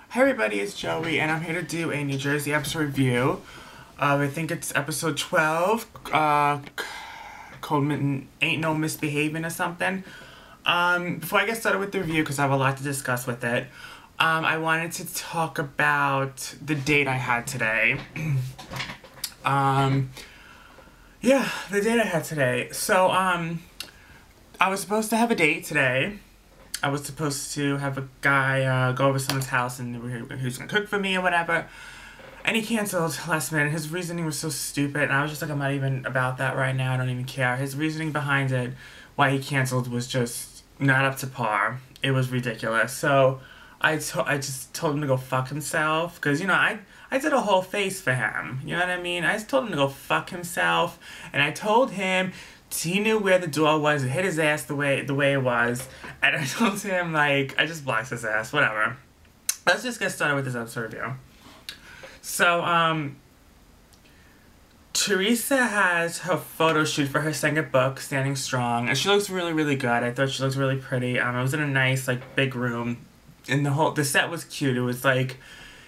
Hi everybody, it's Joey, and I'm here to do a New Jersey episode review. I think it's episode 12, called Ain't No Misbehaving or something. Before I get started with the review, because I have a lot to discuss with it, I wanted to talk about the date I had today. Yeah, the date I had today. So, I was supposed to have a date today. I was supposed to have a guy go over someone's house and he was gonna cook for me or whatever. And he canceled last minute. His reasoning was so stupid, and I was just like, I'm not even about that right now. I don't even care. His reasoning behind it, why he canceled, was just not up to par. It was ridiculous. So I just told him to go fuck himself, because, you know, I did a whole face for him. You know what I mean? I just told him to go fuck himself, and I told him he knew where the door was. It hit his ass the way it was, and I told him, like, I just blocked his ass. Whatever. Let's just get started with this episode review. So, Teresa has her photo shoot for her second book, Standing Strong, and she looks really, really good. I thought she looked really pretty. It was in a nice, like, big room, and the set was cute. It was like,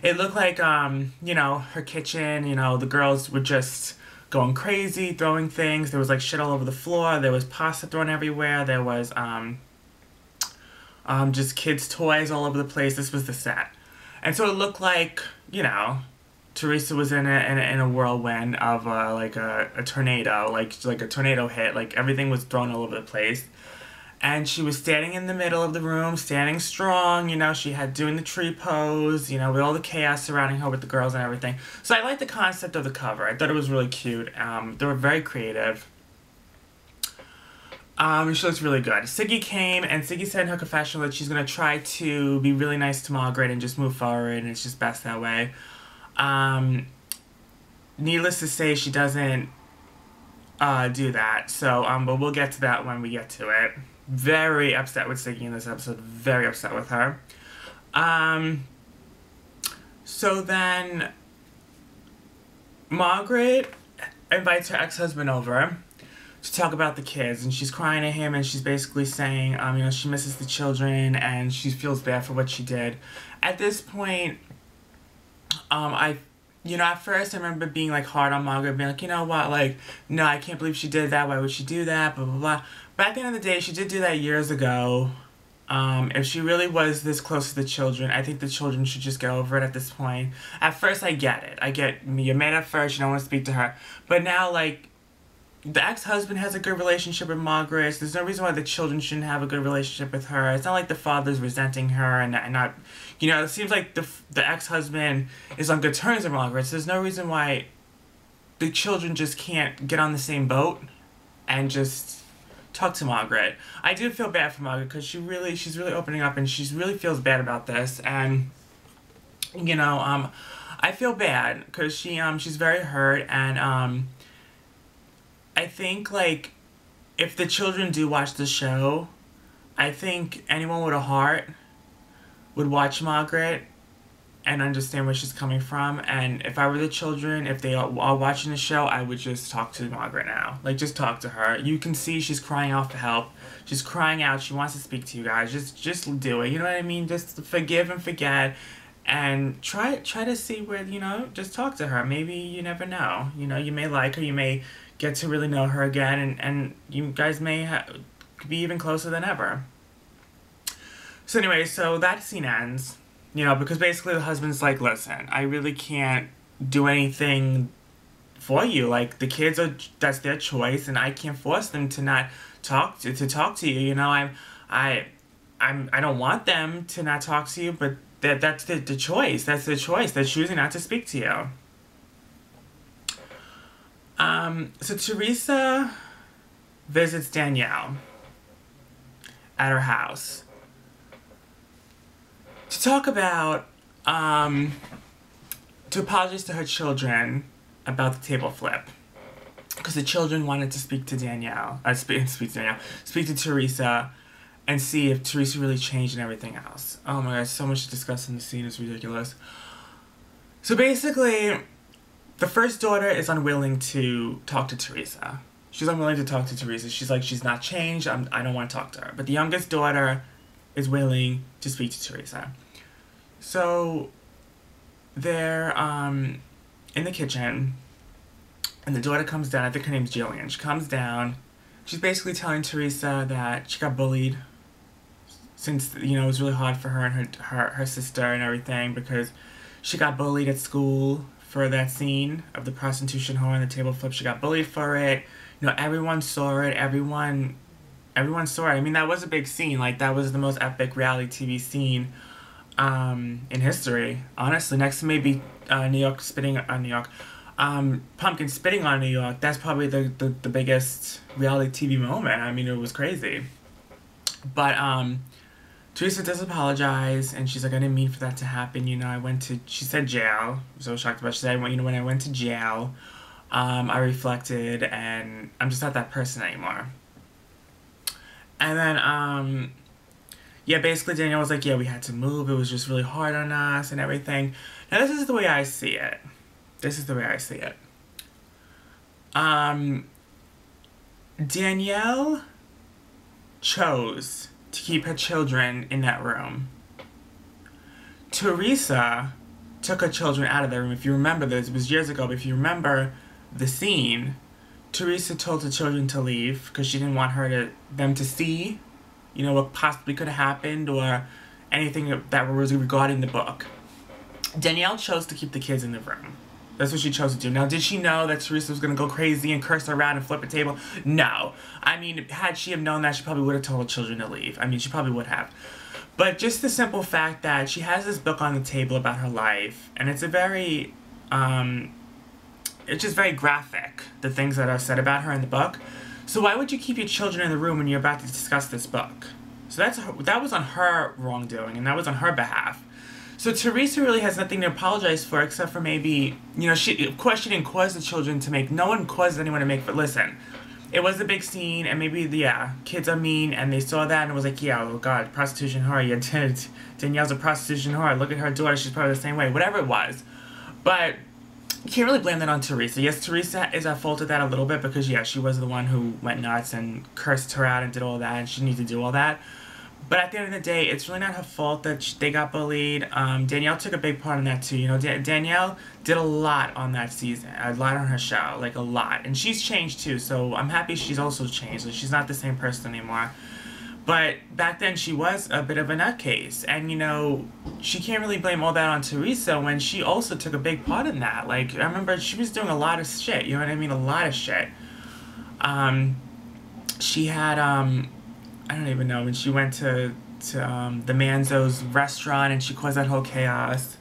it looked like, you know, her kitchen. You know, the girls were just going crazy, throwing things. There was, like, shit all over the floor. There was pasta thrown everywhere. There was, just kids' toys all over the place. This was the set. And so it looked like, you know, Teresa was in a whirlwind of, like, a tornado. Like a tornado hit. Like, everything was thrown all over the place. And she was standing in the middle of the room, standing strong, you know, she had doing the tree pose, you know, with all the chaos surrounding her with the girls and everything. So I liked the concept of the cover. I thought it was really cute. They were very creative. She looks really good. Siggy came, and Siggy said in her confessional that she's going to try to be really nice to Margaret and just move forward, and it's just best that way. Needless to say, she doesn't do that. So, but we'll get to that when we get to it. Very upset with Siggy in this episode. Very upset with her. So then Margaret invites her ex-husband over to talk about the kids, and she's crying to him, and she's basically saying, you know, she misses the children, and she feels bad for what she did. At this point, you know, at first I remember being, like, hard on Margaret, being like, you know what, like, no, I can't believe she did that, why would she do that, blah, blah, blah. But at the end of the day, she did do that years ago. If she really was this close to the children, I think the children should just get over it at this point. At first, I get it. I get, you're mad at first, you don't want to speak to her. But now, like, the ex-husband has a good relationship with Margaret. So there's no reason why the children shouldn't have a good relationship with her. It's not like the father's resenting her and not, you know, it seems like the ex-husband is on good terms with Margaret. So there's no reason why the children just can't get on the same boat and just talk to Margaret. I do feel bad for Margaret, because she's really opening up, and she really feels bad about this. And, you know, I feel bad, because she's very hurt, and, I think, like, if the children do watch the show, I think anyone with a heart would watch Margaret and understand where she's coming from. And if I were the children, if they are watching the show, I would just talk to Margaret now. Like, just talk to her. You can see she's crying out for help. She's crying out. She wants to speak to you guys. Just do it. You know what I mean? Just forgive and forget. And try to see where, you know, just talk to her. Maybe you never know. You know, you may like her. You may get to really know her again. And you guys may be even closer than ever. So anyway, so that scene ends. You know, because basically the husband's like, listen, I really can't do anything for you. Like, the kids that's their choice, and I can't force them to not talk to you. You know, I don't want them to not talk to you, but that's the choice. That's the choice. They're choosing not to speak to you. So Teresa visits Danielle at her house to talk about, to apologize to her children about the table flip. Because the children wanted to speak to Danielle, speak to Teresa, and see if Teresa really changed and everything else. Oh my god, so much to discuss in the scene, it's ridiculous. So basically, the first daughter is unwilling to talk to Teresa. She's unwilling to talk to Teresa. She's like, she's not changed, I don't want to talk to her. But the youngest daughter is willing to speak to Teresa. So they're in the kitchen, and the daughter comes down. I think her name's Jillian. She comes down. She's basically telling Teresa that she got bullied since, you know, it was really hard for her and her sister and everything because she got bullied at school for that scene of the prostitution whore and the table flip. She got bullied for it. You know, everyone saw it. Everyone saw it. I mean, that was a big scene. Like, that was the most epic reality TV scene in history. Honestly, next to maybe New York spitting on New York. Pumpkin spitting on New York. That's probably the biggest reality TV moment. I mean, it was crazy. But Teresa does apologize, and she's like, I didn't mean for that to happen. You know, I went to, she said jail. I was so shocked about it. She said, you know, when I went to jail, I reflected, and I'm just not that person anymore. And then, yeah, basically Danielle was like, yeah, we had to move. It was just really hard on us and everything. Now, this is the way I see it. This is the way I see it. Danielle chose to keep her children in that room. Teresa took her children out of the room. If you remember this, it was years ago, but if you remember the scene, Teresa told the children to leave because she didn't want them to see, you know, what possibly could have happened or anything that was regarding the book. Danielle chose to keep the kids in the room. That's what she chose to do. Now, did she know that Teresa was going to go crazy and curse around and flip a table? No. I mean, had she have known that, she probably would have told the children to leave. I mean, she probably would have. But just the simple fact that she has this book on the table about her life, and it's a very, it's just very graphic, the things that are said about her in the book. So why would you keep your children in the room when you're about to discuss this book? So that was on her wrongdoing, and that was on her behalf. So Teresa really has nothing to apologize for except for maybe, you know, of course she didn't cause the children to make, no one caused anyone to make, but listen, it was a big scene, and maybe, yeah, kids are mean, and they saw that, and it was like, yeah, oh god, prostitution whore, yeah, Danielle's a prostitution whore, look at her daughter, she's probably the same way, whatever it was. But you can't really blame that on Teresa. Yes, Teresa is at fault of that a little bit because, yeah, she was the one who went nuts and cursed her out and did all that, and she needs to do all that. But at the end of the day, it's really not her fault that they got bullied. Danielle took a big part in that too. You know, Danielle did a lot on that season, a lot on her show, like a lot. And she's changed too, so I'm happy she's also changed. Like, she's not the same person anymore. But back then, she was a bit of a nutcase. And, you know, she can't really blame all that on Teresa when she also took a big part in that. Like, I remember she was doing a lot of shit, you know what I mean? A lot of shit. She had, I don't even know, when she went to the Manzo's restaurant and she caused that whole chaos.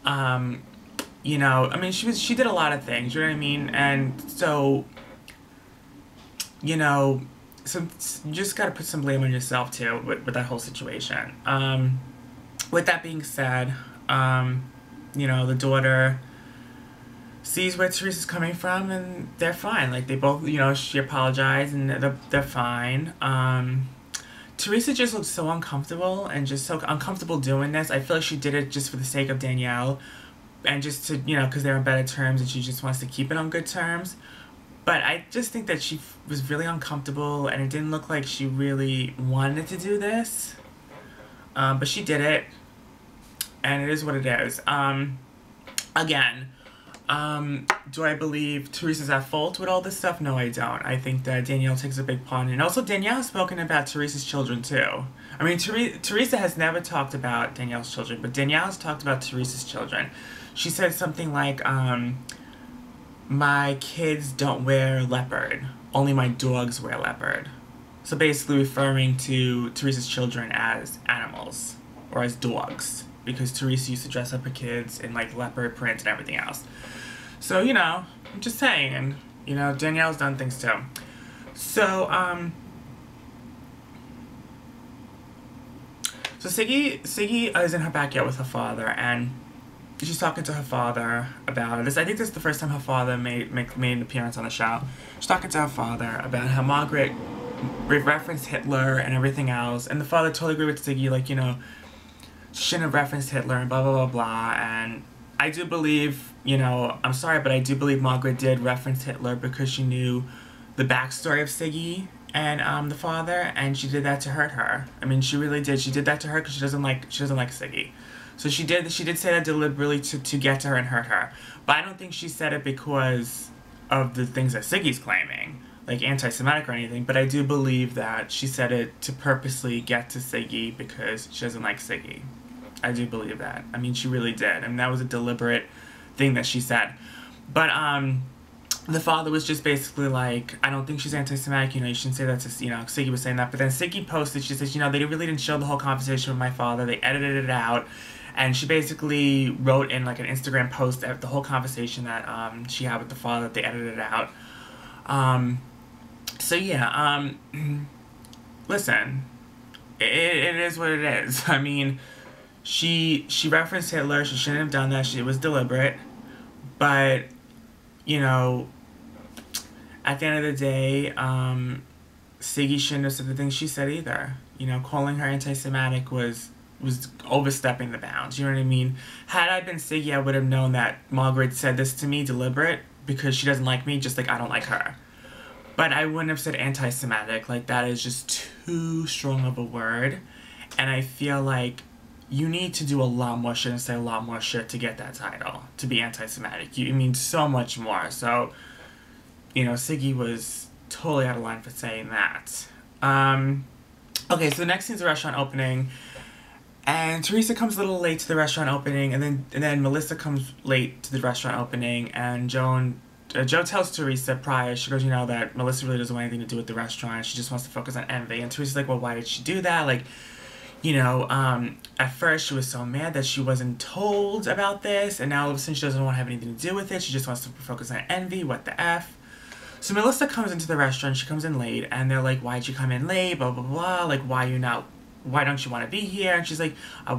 You know, I mean, she did a lot of things, you know what I mean? And so, you know, so you just gotta put some blame on yourself too with that whole situation. With that being said, you know, the daughter sees where Teresa's coming from and they're fine. Like, they both, you know, she apologized and they're fine. Teresa just looks so uncomfortable and just so uncomfortable doing this. I feel like she did it just for the sake of Danielle and just to, you know, because they're on better terms and she just wants to keep it on good terms. But I just think that she was really uncomfortable and it didn't look like she really wanted to do this. But she did it and it is what it is. Again, do I believe Teresa's at fault with all this stuff? No, I don't. I think that Danielle takes a big part in it. And also, Danielle has spoken about Teresa's children, too. I mean, Teresa has never talked about Danielle's children, but Danielle has talked about Teresa's children. She said something like, my kids don't wear leopard. Only my dogs wear leopard. So basically referring to Teresa's children as animals, or as dogs. Because Teresa used to dress up her kids in, like, leopard print and everything else. So, you know, I'm just saying, and, you know, Danielle's done things too. So, Siggy is in her backyard with her father, and she's talking to her father about this. I think this is the first time her father made an appearance on the show. She's talking to her father about how Margaret referenced Hitler and everything else, and the father totally agreed with Siggy, like, you know, she shouldn't have referenced Hitler and blah, blah, blah, blah, and I do believe, you know, I'm sorry, but I do believe Margaret did reference Hitler because she knew the backstory of Siggy and the father, and she did that to hurt her. I mean, she really did. She did that to her because she doesn't like Siggy. So she did say that deliberately to get to her and hurt her. But I don't think she said it because of the things that Siggy's claiming, like anti-Semitic or anything. But I do believe that she said it to purposely get to Siggy because she doesn't like Siggy. I do believe that. I mean, she really did. I mean, that was a deliberate thing that she said. But the father was just basically like, I don't think she's anti-Semitic, you shouldn't say that to, Siggy was saying that. But then Siggy posted, she says, they really didn't show the whole conversation with my father. They edited it out. And she basically wrote in like an Instagram post that the whole conversation that she had with the father, that they edited it out. So yeah, listen, it is what it is. I mean, she referenced Hitler. She shouldn't have done that. It was deliberate. But, at the end of the day, Siggy shouldn't have said the things she said either. Calling her anti-Semitic was overstepping the bounds. You know what I mean? Had I been Siggy, I would have known that Margaret said this to me deliberate because she doesn't like me, just like I don't like her. But I wouldn't have said anti-Semitic. Like, that is just too strong of a word. And I feel like you need to do a lot more shit and say a lot more shit to get that title, to be anti-Semitic. You mean so much more. So, Siggy was totally out of line for saying that. Okay, so the next scene's a restaurant opening. And Teresa comes a little late to the restaurant opening, and then Melissa comes late to the restaurant opening, and Joe tells Teresa prior, she goes, that Melissa really doesn't want anything to do with the restaurant, she just wants to focus on Envy. And Teresa's like, well, why did she do that? Like, at first she was so mad that she wasn't told about this, and now all of a sudden she doesn't want to have anything to do with it, she just wants to focus on Envy, what the F? So Melissa comes into the restaurant, she comes in late, and they're like, why'd you come in late, blah, blah, blah, like, why don't you want to be here? And she's like, I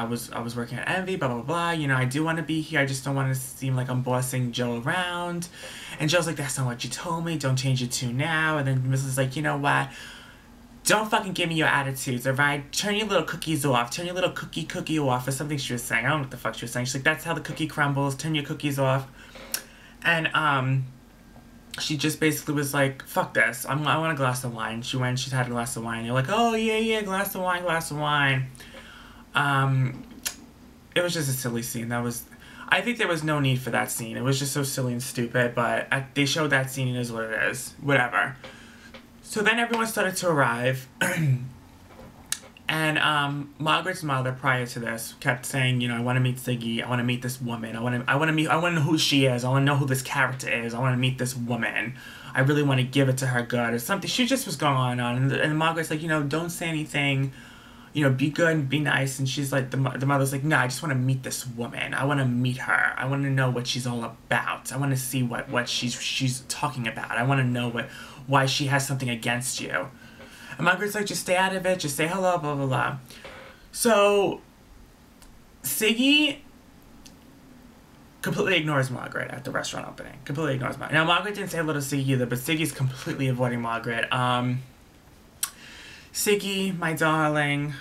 was working at Envy, blah, blah, blah, I do want to be here, I just don't want to seem like I'm bossing Joe around. And Joe's like, that's not what you told me, don't change your tune now. And then Mrs. like, you know what? Don't fucking give me your attitudes, alright? Turn your little cookies off. Turn your little cookie off, or something she was saying. I don't know what the fuck she was saying. She's like, that's how the cookie crumbles. Turn your cookies off. And, she just basically was like, fuck this. I want a glass of wine. She went, she had a glass of wine. You're like, oh, yeah, glass of wine. It was just a silly scene. I think there was no need for that scene. It was just so silly and stupid, but they showed that scene, and it is what it is. Whatever. So then everyone started to arrive, and Margaret's mother, prior to this, kept saying, I want to meet Siggy, I want to meet this woman, I want to know who she is, I want to know who this character is, I want to meet this woman, I really want to give it to her good, or something. She just was going on, and Margaret's like, don't say anything, be good and be nice. And she's like, the mother's like, no, I just want to meet this woman, I want to meet her, I want to know what she's all about, I want to see what she's talking about, I want to know why she has something against you. And Margaret's like, just stay out of it, just say hello, blah, blah, blah. So, Siggy completely ignores Margaret at the restaurant opening. Completely ignores Margaret. Now, Margaret didn't say hello to Siggy either, but Siggy's completely avoiding Margaret. Siggy, my darling,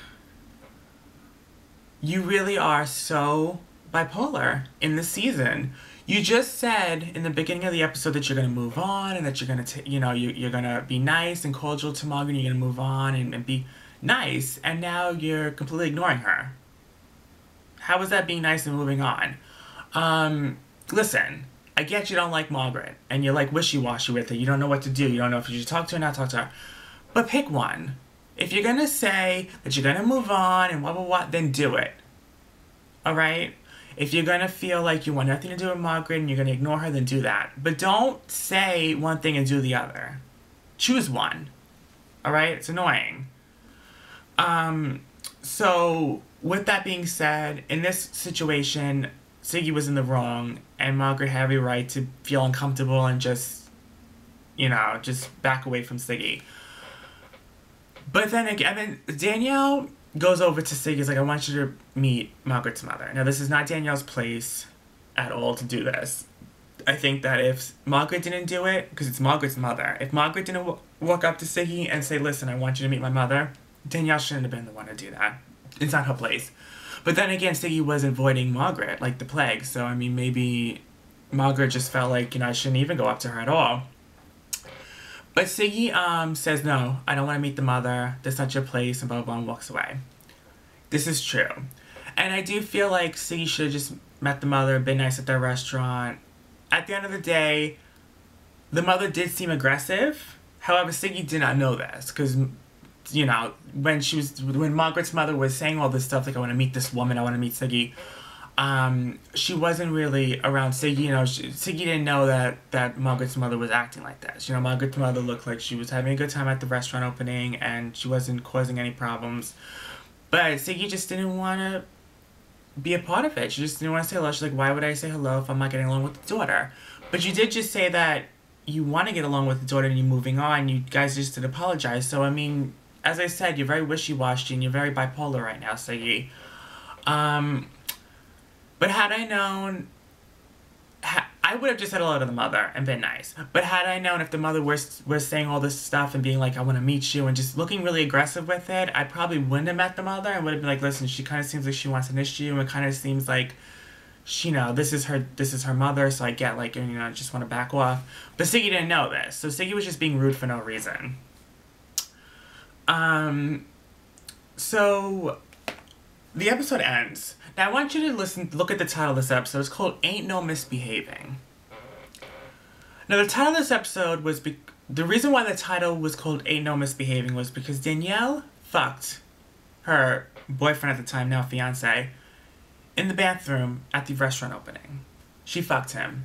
you really are so bipolar in this season. You just said in the beginning of the episode that you're going to move on, and that you're going to, you're going to be nice and cordial to Margaret, and you're going to move on and be nice, and now you're completely ignoring her. How is that being nice and moving on? Listen, I get you don't like Margaret, and you're like wishy-washy with her. You don't know what to do. You don't know if you should talk to her or not talk to her. But pick one. If you're going to say that you're going to move on and blah, blah, blah, then do it. Alright? If you're going to feel like you want nothing to do with Margaret and you're going to ignore her, then do that. But don't say one thing and do the other. Choose one. Alright? It's annoying. So, with that being said, in this situation, Siggy was in the wrong, and Margaret had every right to feel uncomfortable and just, just back away from Siggy. But then again, Danielle goes over to Siggy, is like, I want you to meet Margaret's mother. Now, this is not Danielle's place at all to do this. I think that if Margaret didn't do it, because it's Margaret's mother, if Margaret didn't walk up to Siggy and say, listen, I want you to meet my mother, Danielle shouldn't have been the one to do that. It's not her place. But then again, Siggy was avoiding Margaret like the plague, so I mean, maybe Margaret just felt like, I shouldn't even go up to her at all. But Siggy says, no, I don't want to meet the mother, that's not your place, and blah, blah, blah, and walks away. This is true. And I do feel like Siggy should have just met the mother, been nice at their restaurant. At the end of the day, the mother did seem aggressive. However, Siggy did not know this because, you know, when Margaret's mother was saying all this stuff, like, I want to meet this woman, I want to meet Siggy, she wasn't really around Siggy. You know, Siggy didn't know that Margaret's mother was acting like that. You know, Margaret's mother looked like she was having a good time at the restaurant opening and she wasn't causing any problems. But Siggy just didn't want to be a part of it. She just didn't want to say hello. She's like, why would I say hello if I'm not getting along with the daughter? But you did just say that you want to get along with the daughter and you're moving on. You guys just did apologize. So, I mean, as I said, you're very wishy-washy and you're very bipolar right now, Siggy. But had I known... I would have just said hello to the mother and been nice. But had I known if the mother was saying all this stuff and being like, I want to meet you, and just looking really aggressive with it, I probably wouldn't have met the mother and would have been like, listen, she kind of seems like she wants an issue, and it kind of seems like, you know, this is her mother, so I get, like, you know, I just want to back off. But Siggy didn't know this, so Siggy was just being rude for no reason. So the episode ends. Now, I want you to look at the title of this episode. It's called Ain't No Misbehaving. Now, the title of this episode was... the reason why the title was called Ain't No Misbehaving was because Danielle fucked her boyfriend at the time, now fiancé, in the bathroom at the restaurant opening. She fucked him.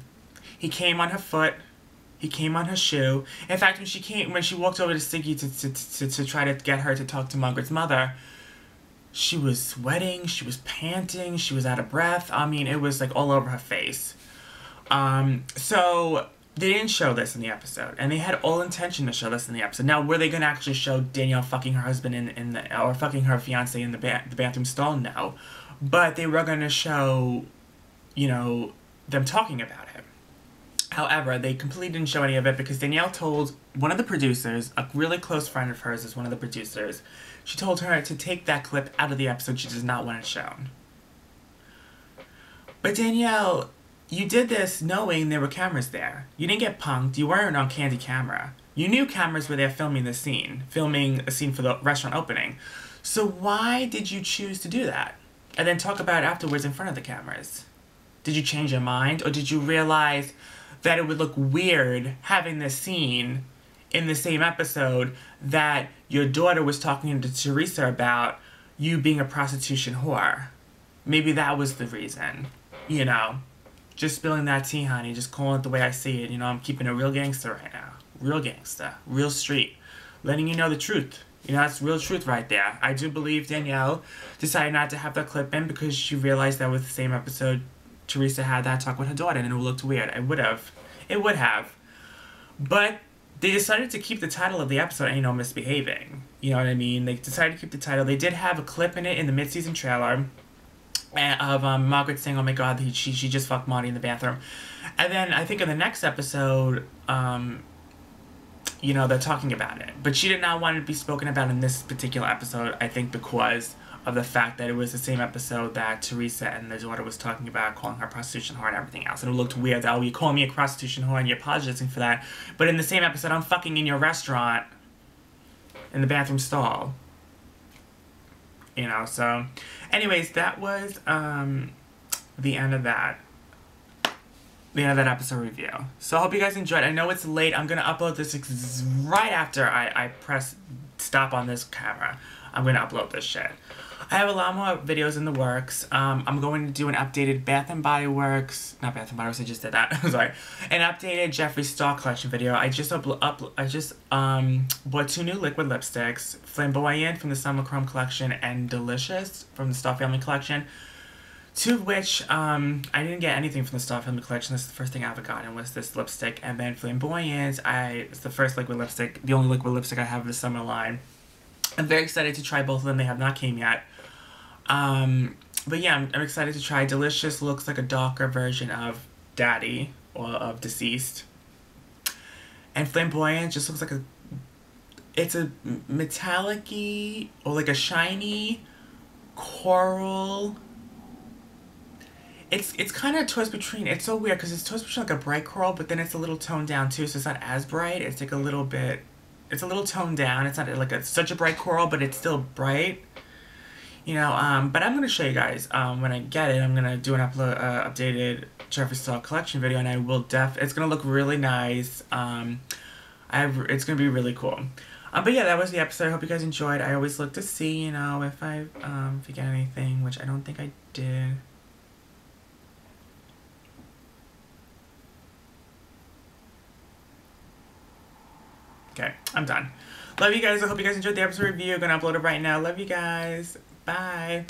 He came on her foot. He came on her shoe. In fact, when she walked over to Siggy to try to get her to talk to Margaret's mother, she was sweating, she was panting, she was out of breath. I mean, it was like all over her face. So they didn't show this in the episode, and they had all intention to show this in the episode. Now, were they going to actually show Danielle fucking her husband or fucking her fiance in the bathroom stall? No. But they were going to show, you know, them talking about it. However, they completely didn't show any of it because Danielle told one of the producers, a really close friend of hers is one of the producers, she told her to take that clip out of the episode. She does not want it shown. But Danielle, you did this knowing there were cameras there. You didn't get punked. You weren't on candy camera. You knew cameras were there filming a scene for the restaurant opening. So why did you choose to do that? And then talk about it afterwards in front of the cameras? Did you change your mind? Or did you realize that it would look weird having this scene in the same episode that your daughter was talking to Teresa about you being a prostitution whore? Maybe that was the reason. You know, just spilling that tea, honey, just calling it the way I see it. You know, I'm keeping it real gangster right now. Real gangster. Real street. Letting you know the truth. You know, that's real truth right there. I do believe Danielle decided not to have that clip in because she realized that with the same episode, Teresa had that talk with her daughter and it looked weird. It would have. It would have. But they decided to keep the title of the episode Ain't No Misbehaving. You know what I mean? They decided to keep the title. They did have a clip in it in the mid-season trailer of Margaret saying, oh my god, she just fucked Marty in the bathroom. And then I think in the next episode, you know, they're talking about it. But she did not want it to be spoken about in this particular episode, I think because of the fact that it was the same episode that Teresa and the daughter was talking about, calling her prostitution whore and everything else. And it looked weird that, oh, you're calling me a prostitution whore and you're apologizing for that. But in the same episode, I'm fucking in your restaurant in the bathroom stall. You know, so... anyways, that was the end of that. The end of that episode review. So I hope you guys enjoyed. I know it's late. I'm going to upload this right after I press stop on this camera. I'm going to upload this shit. I have a lot more videos in the works. I'm going to do an updated Bath & Body Works, not Bath & Body Works, I just did that, I'm sorry. An updated Jeffree Star collection video. I just bought 2 new liquid lipsticks, Flamboyant from the Summer Chrome collection and Delicious from the Star Family collection. 2 of which, I didn't get anything from the Star Family collection. This is the first thing I ever got, and was this lipstick. And then Flamboyant, it's the first liquid lipstick, the only liquid lipstick I have of the summer line. I'm very excited to try both of them. They have not came yet. But yeah, I'm excited to try. Delicious looks like a darker version of Daddy, or of Deceased. And Flamboyant just looks like it's a metallic-y, or like a shiny coral. It's kind of a twist between, it's so weird because it's a twist between like a bright coral, but then it's a little toned down too, so it's not as bright. It's like a little bit, it's a little toned down. It's not like such a bright coral, but it's still bright. You know, but I'm gonna show you guys when I get it. I'm gonna do an updated Jeffree Star collection video, and I will it's gonna look really nice. It's gonna be really cool. But yeah, that was the episode. I hope you guys enjoyed. I always look to see, you know, if I forget anything, which I don't think I did. Okay, I'm done. Love you guys. I hope you guys enjoyed the episode review. I'm gonna upload it right now. Love you guys. Bye.